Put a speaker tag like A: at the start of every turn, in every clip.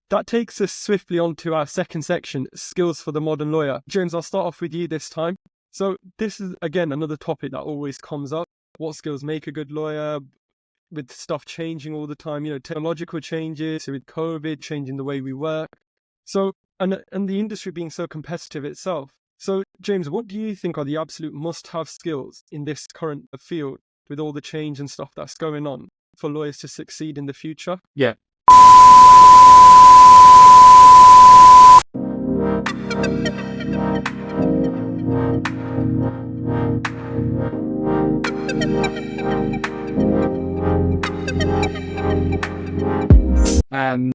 A: That takes us swiftly on to our second section, skills for the modern lawyer. James, I'll start off with you this time. So this is, again, another topic that always comes up. What skills make a good lawyer? With stuff changing all the time, technological changes, with COVID changing the way we work. So, and the industry being so competitive itself. So, James, what do you think are the absolute must-have skills in this current field with all the change and stuff that's going on for lawyers to succeed in the future?
B: Yeah.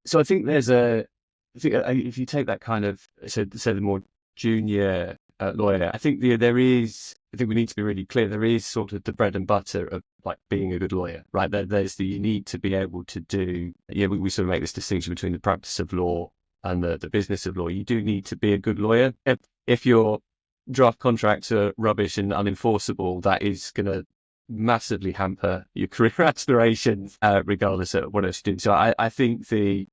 B: So I think if you take that kind of, so the more junior lawyer, I think we need to be really clear. There is sort of the bread and butter of like being a good lawyer, right? You need to be able to do, we sort of make this distinction between the practice of law and the business of law. You do need to be a good lawyer. If your draft contracts are rubbish and unenforceable, that is going to massively hamper your career aspirations, regardless of what else you do. So I think the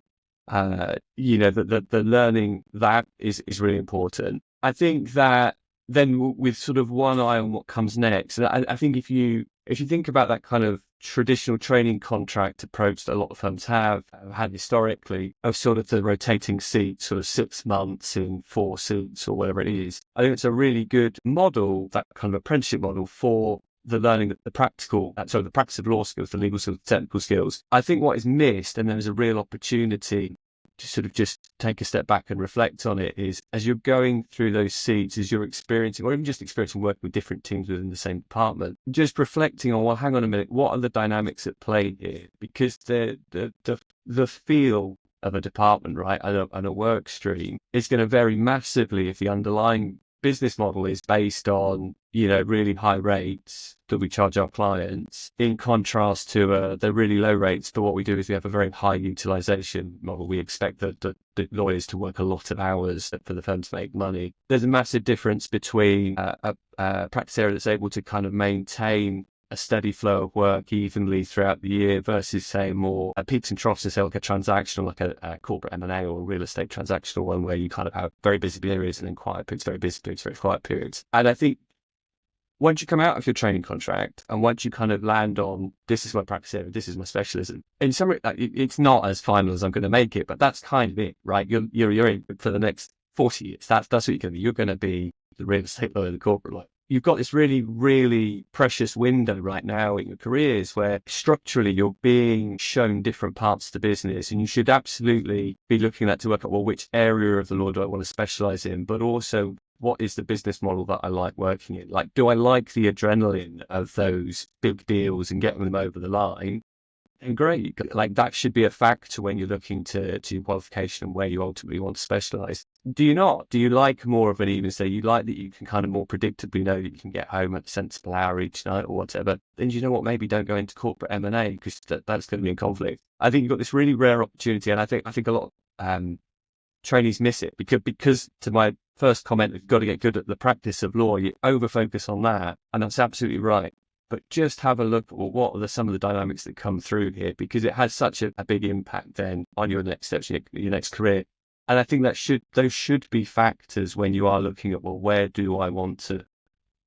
B: learning that is really important. I think that then with sort of one eye on what comes next, and I think if you think about that kind of traditional training contract approach that a lot of firms have had historically, of sort of the rotating seats, sort of 6 months in 4 suits or whatever it is, I think it's a really good model, that kind of apprenticeship model for the learning the practice of law skills, the legal skills, technical skills. I think what is missed, and there's a real opportunity to sort of just take a step back and reflect on it, is as you're going through those seats, as you're experiencing, or even just experiencing working with different teams within the same department, just reflecting on, well, hang on a minute, what are the dynamics at play here? Because the feel of a department, right, and a work stream is going to vary massively if the underlying business model is based on, really high rates that we charge our clients, in contrast to the really low rates. But what we do is we have a very high utilization model. We expect the lawyers to work a lot of hours for the firm to make money. There's a massive difference between a practice area that's able to kind of maintain a steady flow of work evenly throughout the year versus, say, more peaks and troughs, say like a transactional, like a corporate M&A or a real estate transactional one, where you kind of have very busy periods and then quiet periods, very busy periods, very quiet periods. And I think once you come out of your training contract and once you kind of land on, this is my practice area, this is my specialism, in summary, it's not as final as I'm going to make it, but that's kind of it, right? You're in for the next 40 years. That's what you're going to be. You're going to be the real estate lawyer, the corporate lawyer. You've got this really, really precious window right now in your careers where structurally you're being shown different parts of the business, and you should absolutely be looking at to work out, well, which area of the law do I want to specialize in, but also what is the business model that I like working in? Like, do I like the adrenaline of those big deals and getting them over the line? And great, like that should be a factor when you're looking to qualification and where you ultimately want to specialize. Do you not? Do you like more of an even stay? You like that you can kind of more predictably know that you can get home at a sensible hour each night or whatever. Then you know what? Maybe don't go into corporate M&A because that's going to be in conflict. I think you've got this really rare opportunity, and I think a lot of trainees miss it because to my first comment, you've got to get good at the practice of law. You over focus on that, and that's absolutely right. But just have a look at what are some of the dynamics that come through here, because it has such a big impact then on your next steps, your next career. And I think those should be factors when you are looking at, well, where do I want to,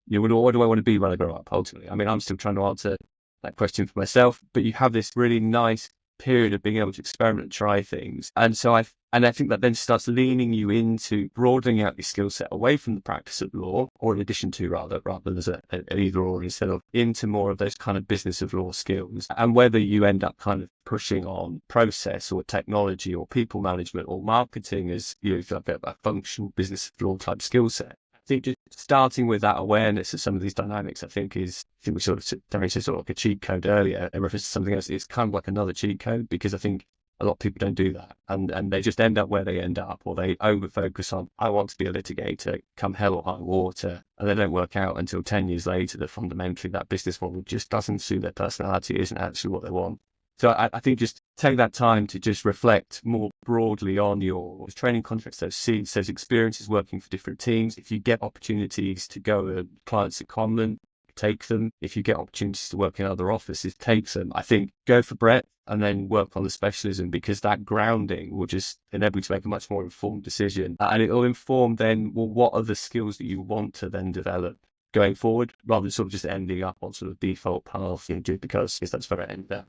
B: what do I want to be when I grow up, ultimately? I mean, I'm still trying to answer that question for myself, but you have this really nice period of being able to experiment and try things. And so I think that then starts leaning you into broadening out your skill set away from the practice of law, or in addition to rather than as an either or, instead of into more of those kind of business of law skills. And whether you end up kind of pushing on process or technology or people management or marketing as like a functional business of law type skill set. I think just starting with that awareness of some of these dynamics, I think we sort of said like a cheat code earlier in reference to something else. It's kind of like another cheat code, because I think a lot of people don't do that, and they just end up where they end up, or they over focus on, I want to be a litigator come hell or high water, and they don't work out until 10 years later that fundamentally that business model just doesn't suit their personality, isn't actually what they want. So I think just take that time to just reflect more broadly on your training contracts, those seats, those experiences working for different teams. If you get opportunities to go to clients at Conlon, take them. If you get opportunities to work in other offices, take them. I think go for breadth and then work on the specialism, because that grounding will just enable you to make a much more informed decision. And it will inform then, well, what are the skills that you want to then develop going forward, rather than sort of just ending up on sort of default path, because that's where it ends up.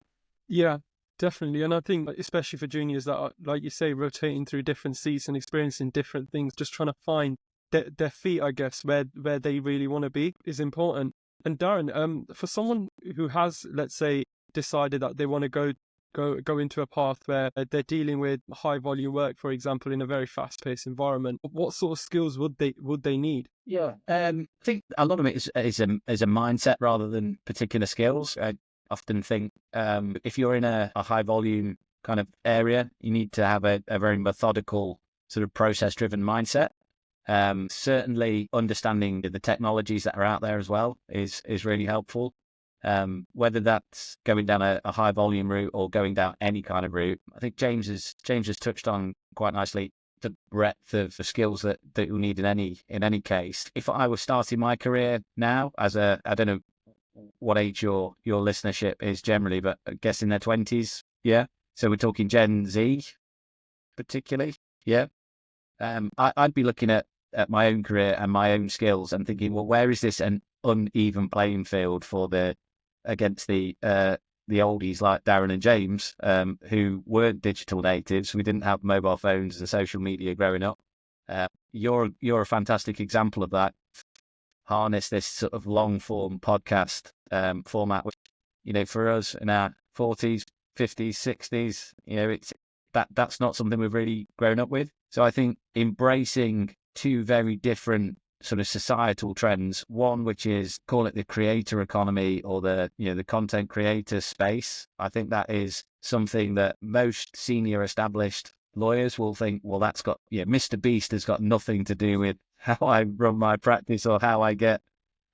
A: Yeah, definitely. And I think, especially for juniors that are, like you say, rotating through different seats and experiencing different things, just trying to find their feet, I guess, where they really want to be is important. And Darren, for someone who has, let's say, decided that they want to go into a path where they're dealing with high volume work, for example, in a very fast paced environment, what sort of skills would they need?
C: Yeah, I think a lot of it is a mindset rather than particular skills. I often think if you're in a high volume kind of area, you need to have a very methodical sort of process driven mindset. Certainly understanding the technologies that are out there as well is really helpful. Whether that's going down a high volume route or going down any kind of route. I think James has touched on quite nicely the breadth of the skills that you need in any case. If I was starting my career now I don't know what age your listenership is generally, but I guess in their 20s, yeah. So we're talking Gen Z particularly, yeah. I'd be looking at my own career and my own skills and thinking, well, where is this an uneven playing field against the oldies like Darren and James, who weren't digital natives. We didn't have mobile phones and social media growing up. You're a fantastic example of that. Harness this sort of long form podcast format, which, for us in our 40s, 50s, 60s, it's that's not something we've really grown up with. So I think embracing two very different sort of societal trends, one which is, call it the creator economy or the content creator space. I think that is something that most senior established lawyers will think, well, that's got, Mr. Beast has got nothing to do with how I run my practice or how I get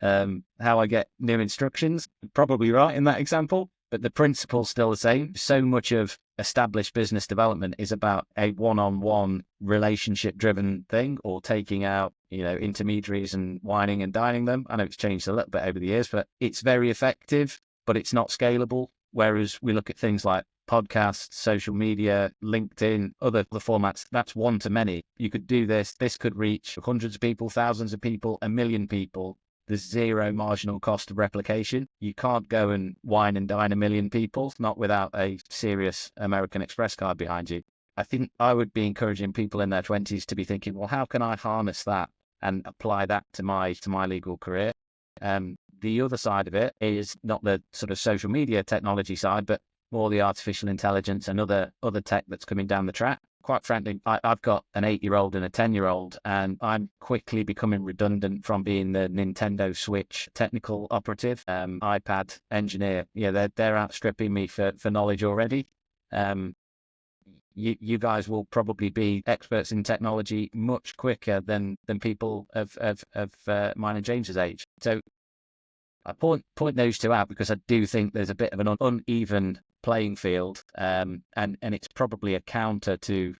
C: new instructions. Probably right in that example, but the principle's still the same. So much of established business development is about a one-on-one relationship driven thing, or taking out, intermediaries and wining and dining them. I know it's changed a little bit over the years, but it's very effective, but it's not scalable. Whereas we look at things like podcasts, social media, LinkedIn, other formats, that's one to many. You could do this could reach hundreds of people, thousands of people, 1 million people. There's zero marginal cost of replication. You can't go and wine and dine 1 million people, not without a serious American Express card behind you. I think I would be encouraging people in their 20s to be thinking, well, how can I harness that and apply that to my legal career? The other side of it is not the sort of social media technology side, but more the artificial intelligence and other tech that's coming down the track. Quite frankly, I've got an 8-year-old and a 10-year-old, and I'm quickly becoming redundant from being the Nintendo Switch technical operative, iPad engineer. Yeah, they're outstripping me for knowledge already. You guys will probably be experts in technology much quicker than people of mine and James's age. So I point those two out because I do think there's a bit of an uneven playing field, and it's probably a counter to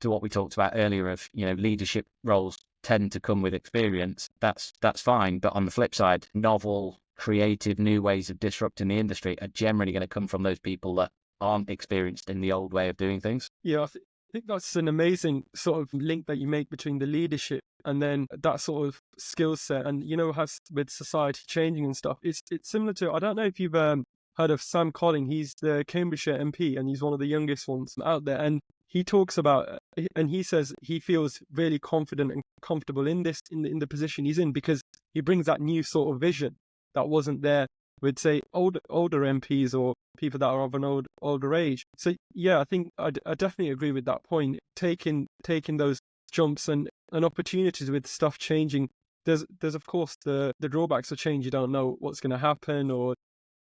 C: what we talked about earlier of, leadership roles tend to come with experience. That's fine, but on the flip side, novel, creative, new ways of disrupting the industry are generally going to come from those people that aren't experienced in the old way of doing things.
A: Yeah, I think that's an amazing sort of link that you make between the leadership and then that sort of skill set. And how with society changing and stuff, it's similar to, I don't know if you've heard of Sam Colling. He's the Cambridgeshire MP and he's one of the youngest ones out there. And he talks about, and he says he feels really confident and comfortable in the position he's in because he brings that new sort of vision that wasn't there with, say, older MPs or people that are of an older age. So yeah, I think I definitely agree with that point. Taking those jumps and opportunities with stuff changing. There's of course the drawbacks of change. You don't know what's going to happen, or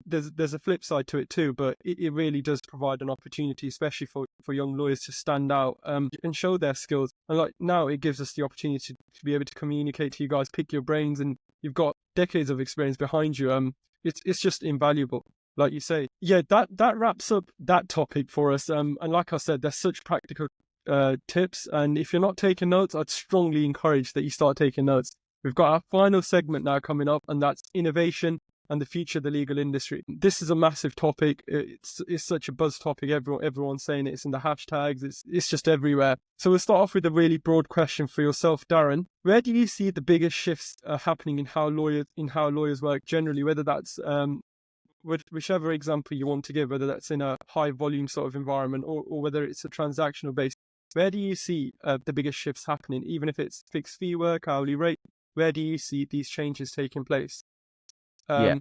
A: there's a flip side to it too. But it really does provide an opportunity, especially for young lawyers, to stand out and show their skills. And like now, it gives us the opportunity to be able to communicate to you guys, pick your brains, and you've got decades of experience behind you. It's just invaluable, like you say. Yeah, that wraps up that topic for us. And like I said, there's such practical tips. And if you're not taking notes, I'd strongly encourage that you start taking notes. We've got our final segment now coming up, and that's innovation and the future of the legal industry. This is a massive topic. It's such a buzz topic. Everyone's saying it. It's in the hashtags. It's just everywhere. So we'll start off with a really broad question for yourself, Darren. Where do you see the biggest shifts happening in how lawyers work generally? Whether that's whichever example you want to give, whether that's in a high volume sort of environment or whether it's a transactional base. Where do you see the biggest shifts happening? Even if it's fixed fee work, hourly rate, where do you see these changes taking place?
C: Yeah.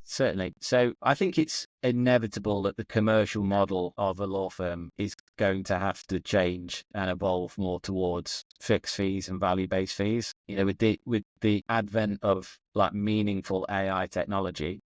C: Certainly. So I think it's inevitable that the commercial model of a law firm is going to have to change and evolve more towards fixed fees and value-based fees. You know, with the advent of like meaningful AI technology,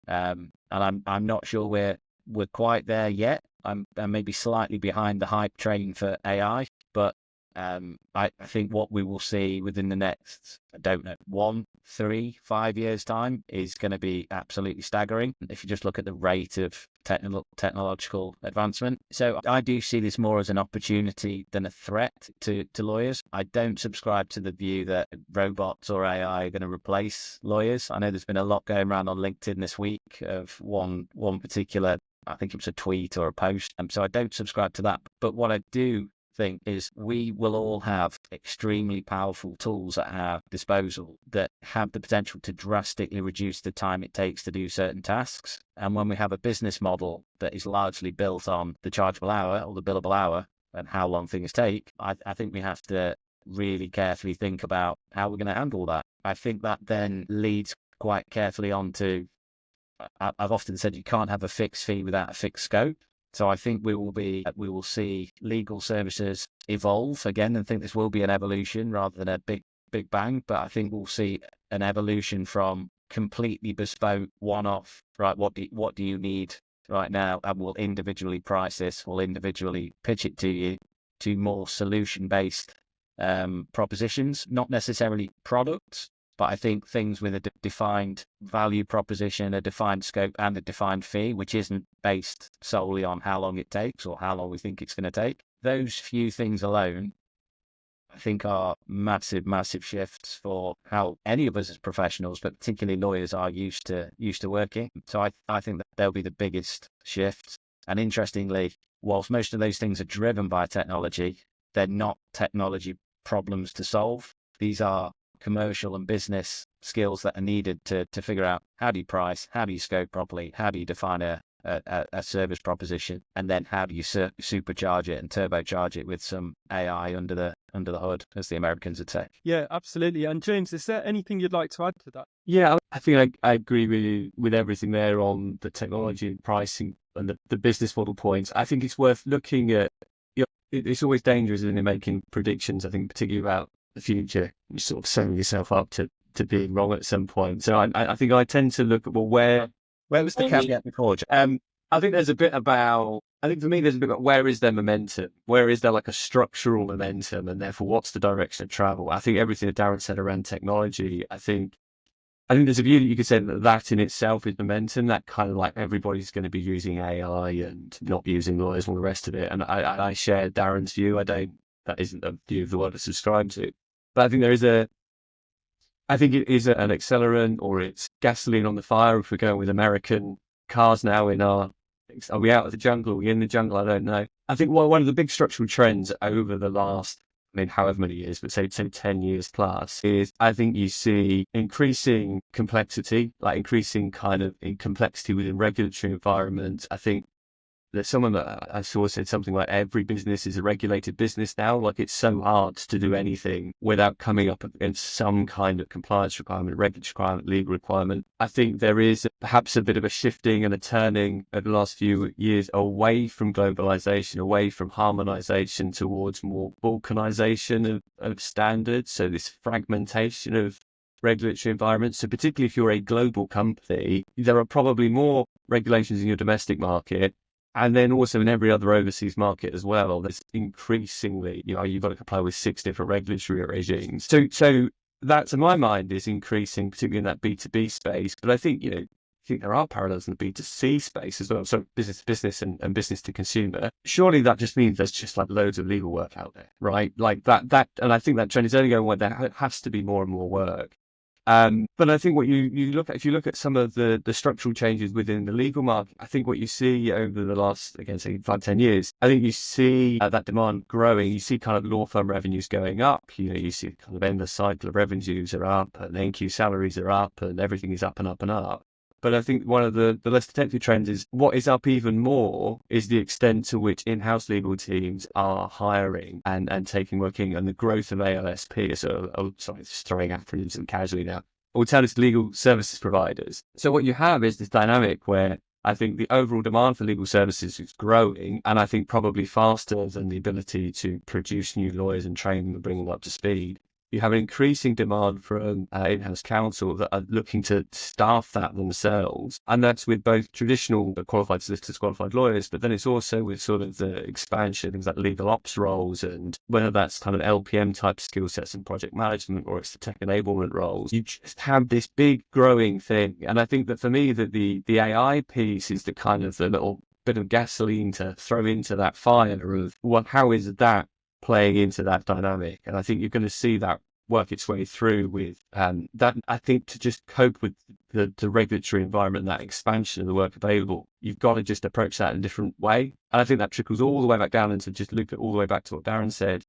C: and I'm not sure we're quite there yet. I'm maybe slightly behind the hype train for AI, but I think what we will see within the next, I don't know, 1, 3, 5 years time is going to be absolutely staggering if you just look at the rate of technological advancement. So I do see this more as an opportunity than a threat to lawyers. I don't subscribe to the view that robots or AI are going to replace lawyers. I know there's been a lot going around on LinkedIn this week of one particular, I think it was a tweet or a post. So I don't subscribe to that. But what I do think is we will all have extremely powerful tools at our disposal that have the potential to drastically reduce the time it takes to do certain tasks. And when we have a business model that is largely built on the chargeable hour or the billable hour and how long things take, I think we have to really carefully think about how we're going to handle that. I think that then leads quite carefully on to, I've often said you can't have a fixed fee without a fixed scope. So I think we will see legal services evolve again, and think this will be an evolution rather than a big bang. But I think we'll see an evolution from completely bespoke, one-off, right? What do you need right now? And we'll individually price this, we'll individually pitch it to you, to more solution-based propositions, not necessarily products. But I think things with a defined value proposition, a defined scope, and a defined fee, which isn't based solely on how long it takes or how long we think it's going to take. Those few things alone, I think, are massive, massive shifts for how any of us as professionals, but particularly lawyers, are used to working. So I think that they'll be the biggest shifts. And interestingly, whilst most of those things are driven by technology, they're not technology problems to solve. These are commercial and business skills that are needed to figure out how do you price, how do you scope properly, how do you define a service proposition, and then how do you supercharge it and turbocharge it with some AI under the hood, as the Americans would say.
A: Yeah, absolutely. And James, is there anything you'd like to add to that?
B: Yeah, I think I agree with everything there on the technology and pricing and the business model points. I think it's worth looking at. It's always dangerous, isn't it, making predictions, I think, particularly about the future. You sort of setting yourself up to being wrong at some point. So I think I tend to look at, well, where
C: was the caveat before?
B: I think there's a bit about, I think for me, there's a bit about where is there momentum? Where is there like a structural momentum? And therefore, what's the direction of travel? I think everything that Darren said around technology, I think there's a view that you could say that in itself is momentum, that kind of like everybody's going to be using AI and not using lawyers and all the rest of it. And I share Darren's view. That isn't a view of the world I subscribe to. But I think I think it is an accelerant, or it's gasoline on the fire if we're going with American cars now are we out of the jungle? Are we in the jungle? I don't know. I think one of the big structural trends over the last, however many years, but say 10 years plus, is I think you see increasing complexity, like increasing kind of in complexity within regulatory environments. I think there's someone that I saw said something like every business is a regulated business now. Like it's so hard to do anything without coming up against some kind of compliance requirement, regulatory requirement, legal requirement. I think there is perhaps a bit of a shifting and a turning over the last few years away from globalization, away from harmonization towards more balkanization of standards. So this fragmentation of regulatory environments. So particularly if you're a global company, there are probably more regulations in your domestic market. And then also in every other overseas market as well, there's increasingly, you've got to comply with 6 different regulatory regimes. So that, to my mind, is increasing, particularly in that B2B space. But I think, I think there are parallels in the B2C space as well. So business to business and business to consumer. Surely that just means there's just like loads of legal work out there, right? Like that, and I think that trend is only going on. There has to be more and more work. But I think what you look at, if you look at some of the structural changes within the legal market, I think what you see over the last, again, say 5-10 years, I think you see that demand growing. You see kind of law firm revenues going up. You see kind of endless cycle of revenues are up, and NQ salaries are up, and everything is up and up and up. But I think one of the less detected trends is what is up even more is the extent to which in-house legal teams are hiring and taking working, and the growth of ALSP. So, sorry, just throwing acronyms in casually now. Alternative legal services providers. So what you have is this dynamic where I think the overall demand for legal services is growing, and I think probably faster than the ability to produce new lawyers and train them and bring them up to speed. You have an increasing demand from in-house counsel that are looking to staff that themselves. And that's with both traditional qualified solicitors, qualified lawyers, but then it's also with sort of the expansion, things like legal ops roles, and whether that's kind of LPM type skill sets and project management, or it's the tech enablement roles. You just have this big growing thing. And I think that for me, that the AI piece is the kind of the little bit of gasoline to throw into that fire of, well, how is that playing into that dynamic? And I think you're going to see that work its way through with that. I think to just cope with the regulatory environment, that expansion of the work available, you've got to just approach that in a different way. And I think that trickles all the way back down into just look at all the way back to what Darren said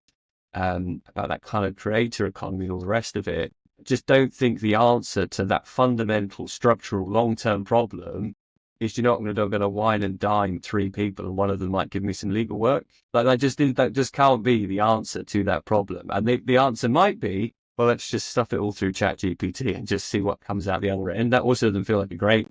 B: about that kind of creator economy and all the rest of it. Just don't think the answer to that fundamental structural long-term problem is you're not going to wine and dine 3 people and one of them might give me some legal work. Like that just can't be the answer to that problem. And the answer might be, well, let's just stuff it all through ChatGPT and just see what comes out the other end. That also doesn't feel like a great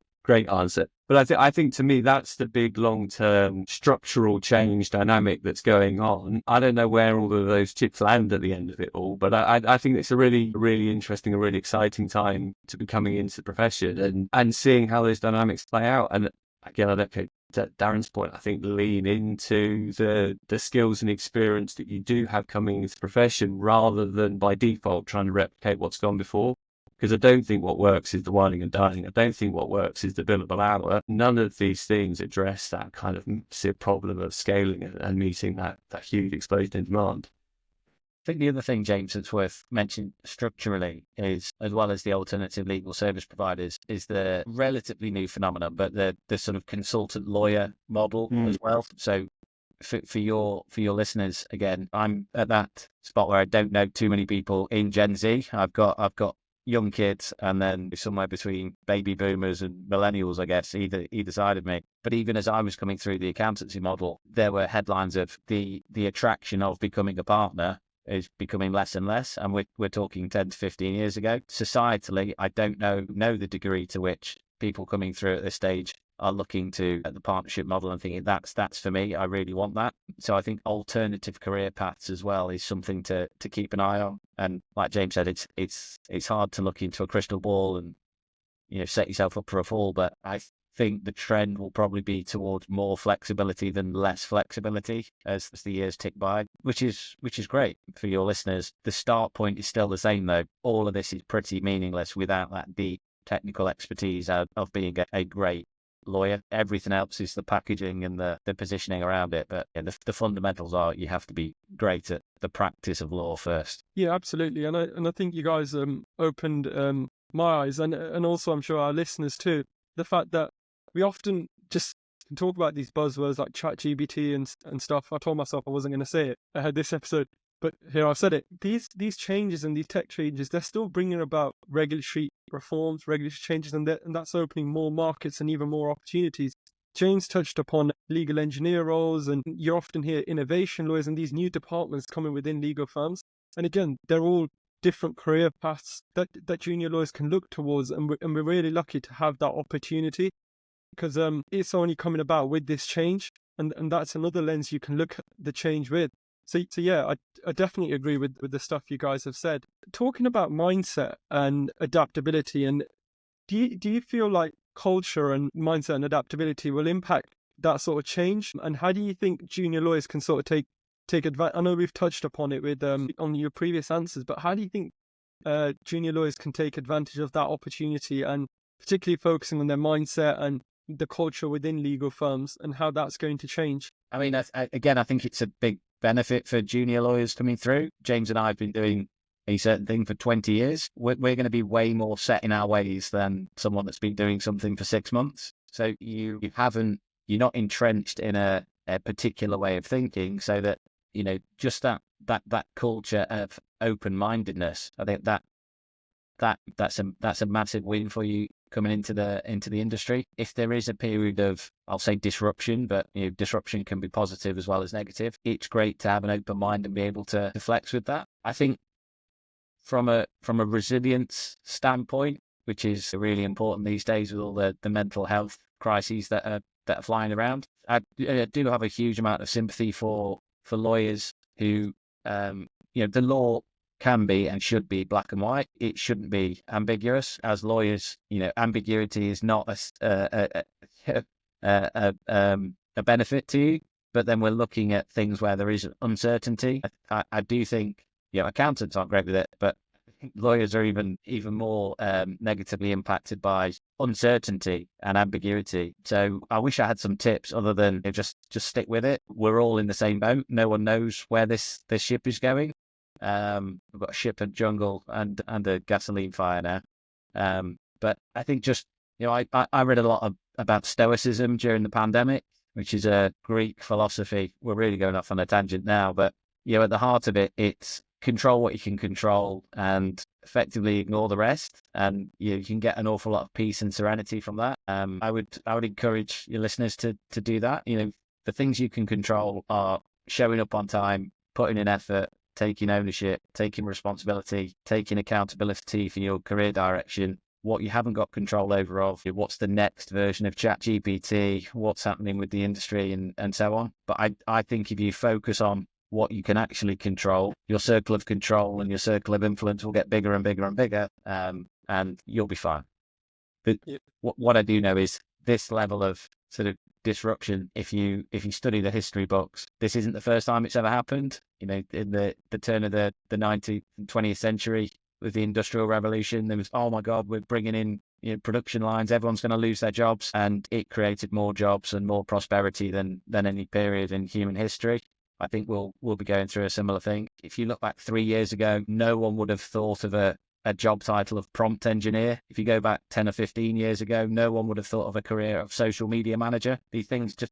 B: answer. But I think to me, that's the big long-term structural change dynamic that's going on. I don't know where all of those chips land at the end of it all, but I think it's a really, really interesting and really exciting time to be coming into the profession and seeing how those dynamics play out. And again, I'd echo Darren's point. I think lean into the skills and experience that you do have coming into the profession rather than by default trying to replicate what's gone before. Because I don't think what works is the whining and dining. I don't think what works is the billable hour. None of these things address that kind of massive problem of scaling and meeting that huge explosion in demand.
C: I think the other thing, James, that's worth mentioning structurally is, as well as the alternative legal service providers, is the relatively new phenomenon, but the sort of consultant lawyer model as well. So for your listeners, again, I'm at that spot where I don't know too many people in Gen Z. I've got young kids, and then somewhere between baby boomers and millennials, I guess, either side of me. But even as I was coming through the accountancy model, there were headlines of the attraction of becoming a partner is becoming less and less, and we're talking 10 to 15 years ago. Societally, I don't know the degree to which people coming through at this stage are looking to at the partnership model and thinking that's for me. I really want that. So I think alternative career paths as well is something to keep an eye on. And like James said, it's hard to look into a crystal ball and set yourself up for a fall. But I think the trend will probably be towards more flexibility than less flexibility as the years tick by, which is great for your listeners. The start point is still the same though. All of this is pretty meaningless without that deep technical expertise of being a great lawyer. Everything else is the packaging and the positioning around it, but the fundamentals are you have to be great at the practice of law first.
A: Yeah, absolutely. And I think you guys opened my eyes, and also I'm sure our listeners too, the fact that we often just talk about these buzzwords like ChatGPT and stuff. I told myself I wasn't going to say it ahead this episode, but here I've said it. These changes and these tech changes, they're still bringing about regulatory reforms, regulatory changes, and that's opening more markets and even more opportunities. James touched upon legal engineer roles, and you often hear innovation lawyers and these new departments coming within legal firms. And again, they're all different career paths that junior lawyers can look towards, and we're really lucky to have that opportunity because it's only coming about with this change, and that's another lens you can look at the change with. So yeah, I definitely agree with the stuff you guys have said. Talking about mindset and adaptability, and do you feel like culture and mindset and adaptability will impact that sort of change? And how do you think junior lawyers can sort of take advantage? I know we've touched upon it with on your previous answers, but how do you think junior lawyers can take advantage of that opportunity, and particularly focusing on their mindset and the culture within legal firms and how that's going to change?
C: I mean, again, I think it's a big benefit for junior lawyers coming through. James and I have been doing a certain thing for 20 years. We're going to be way more set in our ways than someone that's been doing something for 6 months. So you're not entrenched in a particular way of thinking, so that, just that culture of open-mindedness. I think that's a massive win for you coming into the industry. If there is a period of, I'll say, disruption, but disruption can be positive as well as negative, it's great to have an open mind and be able to flex with that. I think from a resilience standpoint, which is really important these days with all the mental health crises that are flying around, I do have a huge amount of sympathy for lawyers who, the law can be and should be black and white. It shouldn't be ambiguous. As lawyers, ambiguity is not a benefit to you. But then we're looking at things where there is uncertainty. I do think, accountants aren't great with it, but lawyers are even more negatively impacted by uncertainty and ambiguity. So I wish I had some tips other than just stick with it. We're all in the same boat. No one knows where this ship is going. We've got a ship, a jungle, and a gasoline fire now. But I think I read a lot about Stoicism during the pandemic, which is a Greek philosophy. We're really going off on a tangent now, but at the heart of it, it's control what you can control and effectively ignore the rest. And you can get an awful lot of peace and serenity from that. I would encourage your listeners to do that. The things you can control are showing up on time, putting in effort, taking ownership, taking responsibility, taking accountability for your career direction. What you haven't got control over of, what's the next version of ChatGPT, what's happening with the industry, and so on. But I think if you focus on what you can actually control, your circle of control and your circle of influence will get bigger and bigger and bigger, and you'll be fine. But what I do know is this level of sort of disruption, if you study the history books, this isn't the first time it's ever happened. In the turn of the 19th and 20th century with the Industrial Revolution, there was, oh my God, we're bringing in production lines, everyone's going to lose their jobs, and it created more jobs and more prosperity than any period in human history. I think we'll be going through a similar thing. If you look back 3 years ago, no one would have thought of a job title of prompt engineer. If you go back 10 or 15 years ago, no one would have thought of a career of social media manager. These things just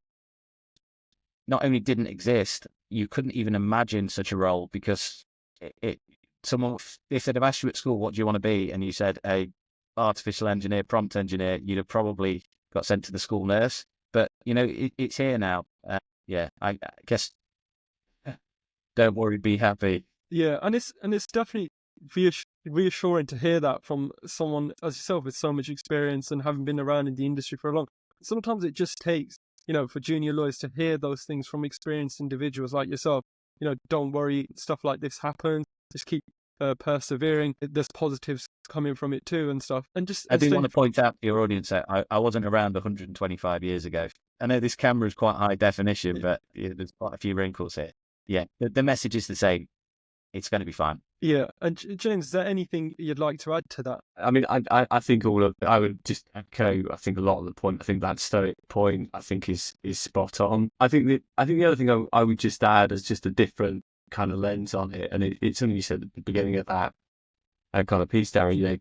C: not only didn't exist, you couldn't even imagine such a role, because if they'd have asked you at school, what do you want to be? And you said a artificial engineer, prompt engineer, you'd have probably got sent to the school nurse. But, it's here now. I guess, don't worry, be happy.
A: Yeah, and it's definitely reassuring to hear that from someone as yourself with so much experience and having been around in the industry for a long. Sometimes it just takes, for junior lawyers to hear those things from experienced individuals like yourself. Don't worry, stuff like this happens. Just keep persevering. There's positives coming from it too and stuff. And just
C: I do want to point out to your audience that I wasn't around 125 years ago. I know this camera is quite high definition, but there's quite a few wrinkles here. Yeah, the message is the same. It's going to be fine.
A: Yeah. And James, is there anything you'd like to add to that?
B: I mean, I think I would just echo, I think a lot of the point. I think that Stoic point, I think is spot on. I think the other thing I would just add as just a different kind of lens on it, and it's something you said at the beginning of that kind of piece, Darren,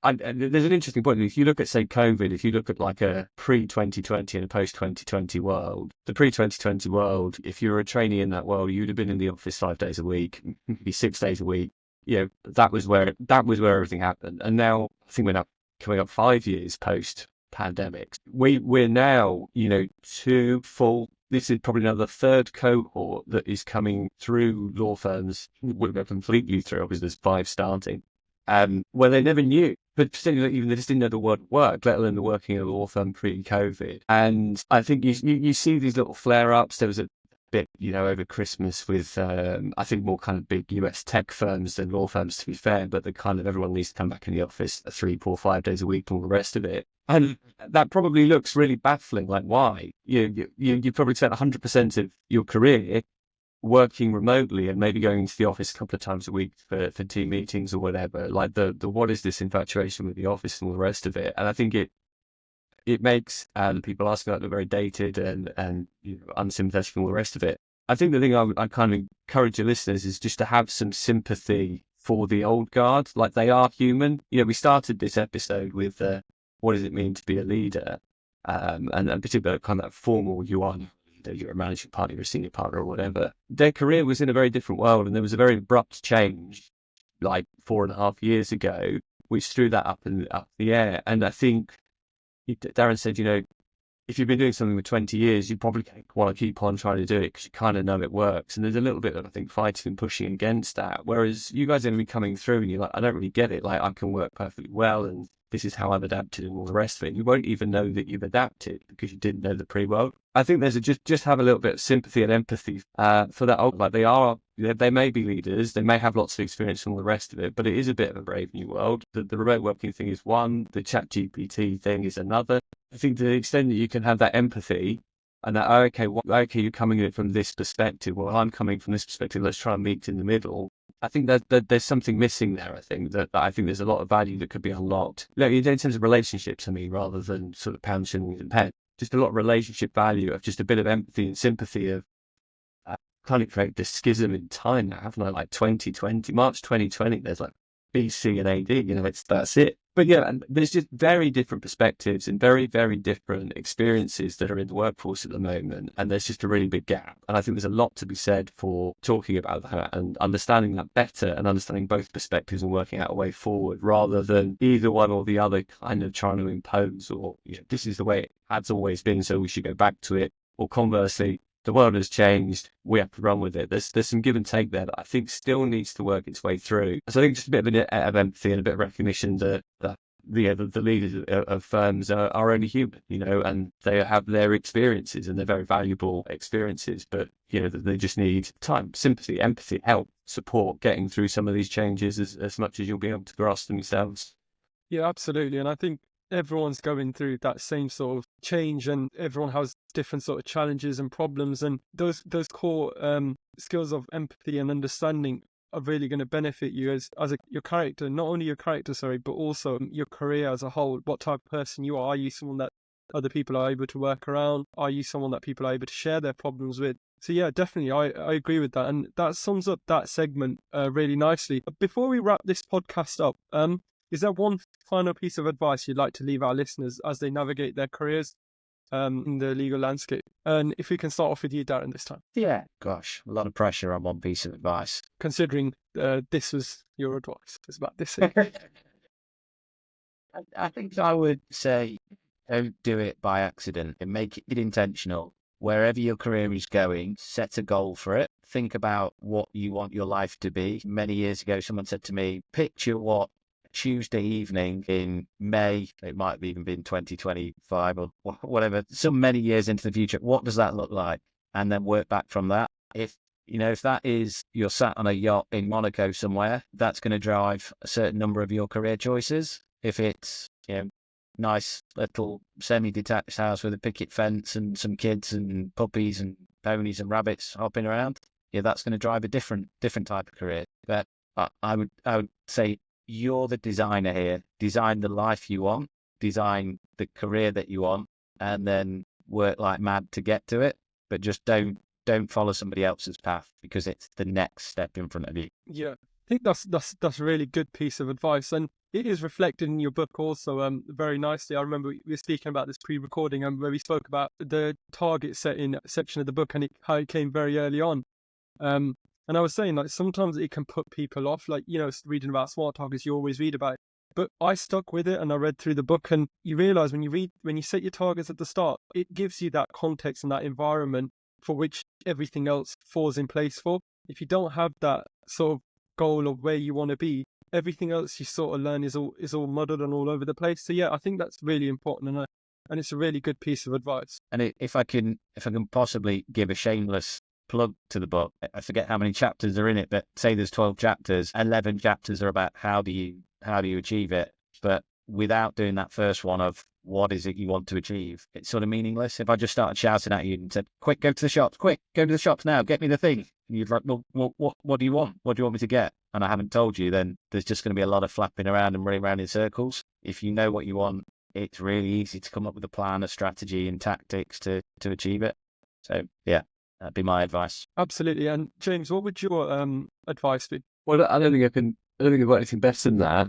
B: and there's an interesting point. If you look at, say, COVID, if you look at like a pre-2020 and a post-2020 world, the pre-2020 world, if you were a trainee in that world, you'd have been in the office 5 days a week, maybe 6 days a week. That was where everything happened. And now I think we're now coming up 5 years post-pandemic. We're now, this is probably another third cohort that is coming through law firms. We'll go completely through, obviously there's 5 starting. Where they never knew, but particularly even they just didn't know the word work, let alone the working in a law firm pre-COVID. And I think you see these little flare-ups. There was a bit, over Christmas with, I think more kind of big US tech firms than law firms, to be fair, but the kind of everyone needs to come back in the office 3, 4, 5 days a week and all the rest of it. And that probably looks really baffling. Like, why? You probably spent 100% of your career working remotely and maybe going into the office a couple of times a week for team meetings or whatever, like the what is this infatuation with the office and all the rest of it. And I think it makes people asking that look very dated and unsympathetic and all the rest of it. I think the thing I kind of encourage your listeners is just to have some sympathy for the old guard. Like, they are human. We started this episode with what does it mean to be a leader, and particularly kind of that formal you're a managing partner, you're a senior partner or whatever. Their career was in a very different world, and there was a very abrupt change like 4.5 years ago, which threw that up the air. And I think Darren said, if you've been doing something for 20 years, you probably want to keep on trying to do it because you kind of know it works. And there's a little bit of, I think, fighting and pushing against that. Whereas you guys are going to be coming through and you're like, I don't really get it. Like, I can work perfectly well and this is how I've adapted and all the rest of it. You won't even know that you've adapted because you didn't know the pre-world. I think there's just have a little bit of sympathy and empathy for that. Like, they may be leaders, they may have lots of experience and all the rest of it, but it is a bit of a brave new world. The remote working thing is one, the chat GPT thing is another. I think to the extent that you can have that empathy and that, okay, you're coming at it from this perspective, well, I'm coming from this perspective, let's try and meet in the middle. I think that there's something missing there. I think that I think there's a lot of value that could be unlocked. In terms of relationships, rather than sort of pound, shillings and pence, just a lot of relationship value of just a bit of empathy and sympathy of kind of create this schism in time now, haven't I? Like 2020, March 2020, there's like BC and AD, that's it. But and there's just very different perspectives and very, very different experiences that are in the workforce at the moment. And there's just a really big gap. And I think there's a lot to be said for talking about that and understanding that better and understanding both perspectives and working out a way forward rather than either one or the other kind of trying to impose or, this is the way it has always been, so we should go back to it. Or conversely, the world has changed, we have to run with it. There's some give and take there that I think still needs to work its way through. So I think just a bit of empathy and a bit of recognition that the leaders of firms are only human, and they have their experiences and they're very valuable experiences, but, they just need time, sympathy, empathy, help, support, getting through some of these changes as much as you'll be able to grasp them yourselves.
A: Yeah, absolutely. And I think everyone's going through that same sort of change and everyone has different sort of challenges and problems, and those core skills of empathy and understanding are really going to benefit you as your character, not only your character, but also your career as a whole. What type of person you are. Are you someone that other people are able to work around? Are you someone that people are able to share their problems with? So yeah, definitely, I agree with that. And that sums up that segment really nicely. But before we wrap this podcast up, is there one final piece of advice you'd like to leave our listeners as they navigate their careers in the legal landscape? And if we can start off with you, Darren, this time.
C: Yeah, gosh, a lot of pressure on one piece of advice.
A: Considering this was your advice, it's about this.
C: I think I would say don't do it by accident and make it intentional. Wherever your career is going, set a goal for it. Think about what you want your life to be. Many years ago, someone said to me, picture what Tuesday evening in May, it might have even been 2025 or whatever, so many years into the future, what does that look like? And then work back from that. If that is you're sat on a yacht in Monaco somewhere, that's going to drive a certain number of your career choices. If it's, nice little semi-detached house with a picket fence and some kids and puppies and ponies and rabbits hopping around, that's going to drive a different type of career. But I would say, you're the designer here. Design the life you want, design the career that you want, and then work like mad to get to it. But just don't follow somebody else's path because it's the next step in front of you.
A: Yeah, I think that's a really good piece of advice, and it is reflected in your book also very nicely. I remember we were speaking about this pre-recording where we spoke about the target setting section of the book and how it came very early on. And I was saying, like, sometimes it can put people off, like, reading about smart targets, you always read about it. But I stuck with it and I read through the book, and you realize when you set your targets at the start, it gives you that context and that environment for which everything else falls in place for. If you don't have that sort of goal of where you want to be, everything else you sort of learn is all muddled and all over the place. So yeah, I think that's really important, and it's a really good piece of advice.
C: And if I can possibly give a shameless plug to the book, I forget how many chapters are in it, but say there's 12 chapters, 11 chapters are about how do you achieve it. But without doing that first one of what is it you want to achieve, it's sort of meaningless. If I just started shouting at you and said, quick, go to the shops now, get me the thing, you're like, well, what do you want? What do you want me to get? And I haven't told you, then there's just going to be a lot of flapping around and running around in circles. If you know what you want, it's really easy to come up with a plan, a strategy, and tactics to achieve it. So yeah, that'd be my advice.
A: Absolutely. And James, what would your advice be?
B: Well, I don't think I've got anything better than that.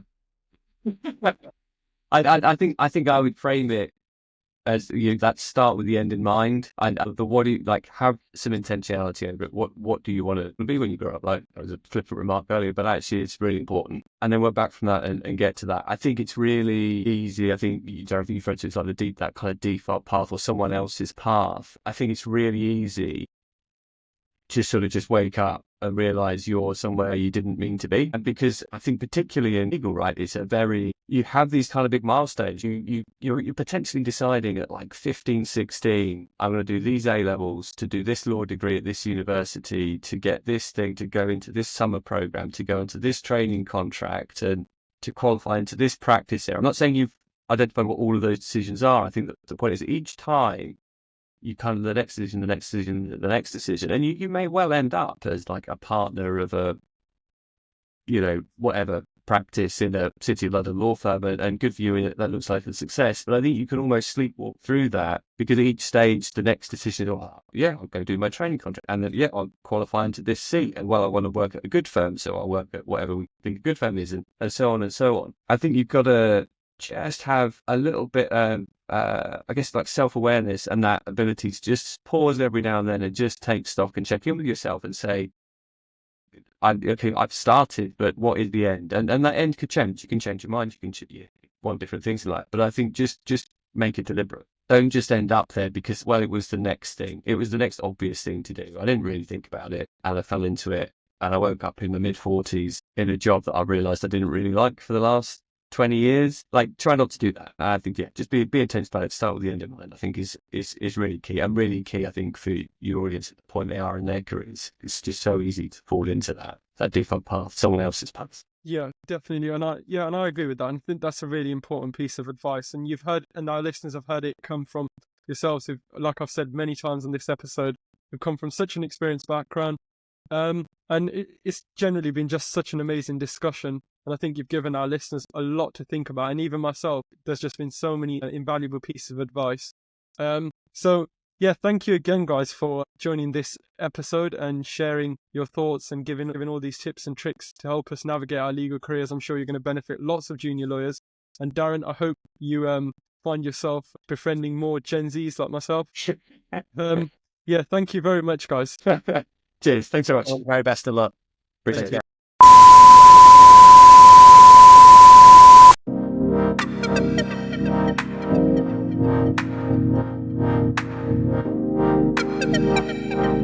B: I think I would frame it as that start with the end in mind, and the what do you like, have some intentionality over it. What do you want to be when you grow up? Like, there was a flippant remark earlier, but actually it's really important. And then work back from that and get to that. I think it's really easy. I think you referred to it as like that kind of default path or someone else's path. I think it's really easy to sort of just wake up and realize you're somewhere you didn't mean to be. And because I think particularly in legal, right, you have these kind of big milestones. You're potentially deciding at like 15, 16, I'm going to do these A levels, to do this law degree at this university, to get this thing, to go into this summer program, to go into this training contract, and to qualify into this practice area. I'm not saying you've identified what all of those decisions are. I think that the point is each time you kind of the next decision, and you may well end up as like a partner of a, whatever practice in a City of London law firm, and good for you, that looks like a success. But I think you can almost sleepwalk through that, because at each stage, the next decision is, I'll go do my training contract, and then, I'll qualify into this seat, and I want to work at a good firm, so I'll work at whatever we think a good firm is, and so on and so on. I think you've got to just have a little bit, I guess, like self-awareness, and that ability to just pause every now and then and just take stock and check in with yourself and say, I've started, but what is the end? And that end could change. You can change your mind. You want different things in life. But I think just make it deliberate. Don't just end up there because, it was the next thing. It was the next obvious thing to do. I didn't really think about it, and I fell into it. And I woke up in my mid-40s in a job that I realised I didn't really like for the last 20 years. Like, try not to do that. I think, just be intense about it. Start with the end in mind, I think is really key. And really key, I think, for your audience at the point they are in their careers. It's just so easy to fall into that default path, someone else's path.
A: Yeah, definitely. And I agree with that. And I think that's a really important piece of advice. And you've heard, and our listeners have heard it come from yourselves, who, like I've said many times on this episode, who come from such an experienced background. And it's generally been just such an amazing discussion. And I think you've given our listeners a lot to think about. And even myself, there's just been so many invaluable pieces of advice. So yeah, thank you again, guys, for joining this episode and sharing your thoughts and giving all these tips and tricks to help us navigate our legal careers. I'm sure you're going to benefit lots of junior lawyers. And Darren, I hope you find yourself befriending more Gen Zs like myself. Yeah, thank you very much, guys.
B: Cheers. Thanks so much.
C: All the very best of luck. Appreciate it.
D: Thank you.